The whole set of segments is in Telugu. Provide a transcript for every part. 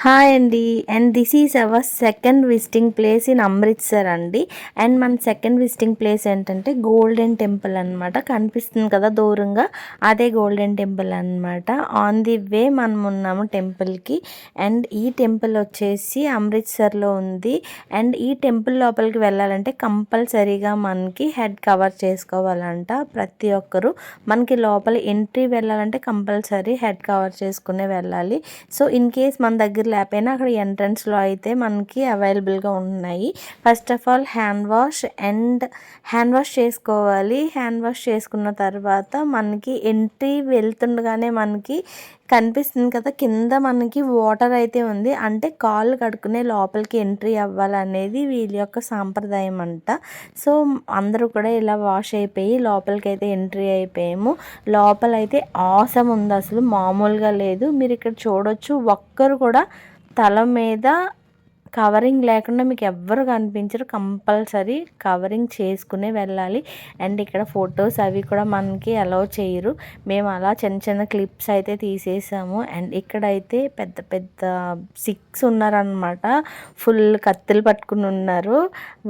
హాయ్ అండి. And this is our second visiting place in Amritsar అండి. అండ్ మన సెకండ్ విజిటింగ్ ప్లేస్ ఏంటంటే గోల్డెన్ టెంపుల్ అనమాట. కనిపిస్తుంది కదా దూరంగా, అదే గోల్డెన్ టెంపుల్ అనమాట. ఆన్ ది వే మనం ఉన్నాము టెంపుల్కి. అండ్ ఈ టెంపుల్ వచ్చేసి అమృత్సర్లో ఉంది. అండ్ ఈ టెంపుల్ లోపలికి వెళ్ళాలంటే కంపల్సరీగా మనకి హెడ్ కవర్ చేసుకోవాలంట. ప్రతి ఒక్కరు మనకి లోపల ఎంట్రీ వెళ్ళాలంటే కంపల్సరీ హెడ్ కవర్ చేసుకునే వెళ్ళాలి. సో ఇన్ కేస్ మన దగ్గర లేకపోయినా అక్కడ ఎంట్రన్స్లో అయితే మనకి అవైలబుల్గా ఉన్నాయి. First of all hand wash చేసుకోవాలి. హ్యాండ్ వాష్ చేసుకున్న తర్వాత మనకి ఎంట్రీ వెళ్తుండగానే మనకి కనిపిస్తుంది కదా, కింద మనకి వాటర్ అయితే ఉంది. అంటే కాళ్ళు కడుక్కునే లోపలికి ఎంట్రీ అవ్వాలనేది వీళ్ళ యొక్క సాంప్రదాయం అంట. సో అందరూ కూడా ఇలా వాష్ అయిపోయి లోపలికి అయితే ఎంట్రీ అయిపోయాము. లోపలైతే ఆసమ్ ఉంది, అసలు మామూలుగా లేదు. మీరు ఇక్కడ చూడొచ్చు, ఒక్కరు కూడా తల మీద కవరింగ్ లేకుండా మీకు ఎవ్వరు కనిపించరు. కంపల్సరీ కవరింగ్ చేసుకునే వెళ్ళాలి. అండ్ ఇక్కడ ఫొటోస్ అవి కూడా మనకి అలౌ చేయరు. మేము అలా చిన్న చిన్న క్లిప్స్ అయితే తీసేసాము. అండ్ ఇక్కడైతే పెద్ద పెద్ద 6 ఉన్నారనమాట. ఫుల్ కత్తులు పట్టుకుని ఉన్నారు.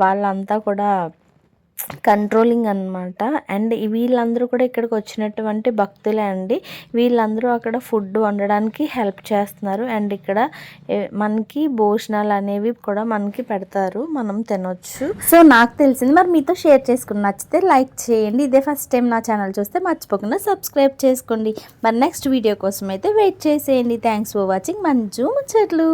వాళ్ళంతా కూడా కంట్రోలింగ్ అనమాట. అండ్ వీళ్ళందరూ కూడా ఇక్కడికి వచ్చినటువంటి భక్తులే అండి. వీళ్ళందరూ అక్కడ ఫుడ్ వండడానికి హెల్ప్ చేస్తున్నారు. అండ్ ఇక్కడ మనకి భోజనాలు అనేవి కూడా మనకి పెడతారు, మనం తినొచ్చు. సో నాకు తెలిసింది మరి మీతో షేర్ చేసుకుని నచ్చితే లైక్ చేయండి. ఇదే ఫస్ట్ టైం నా ఛానల్ చూస్తే మర్చిపోకుండా సబ్స్క్రైబ్ చేసుకోండి. మరి నెక్స్ట్ వీడియో కోసం అయితే వెయిట్ చేసేయండి. థ్యాంక్స్ ఫర్ వాచింగ్ మంజు ముచ్చట్లు.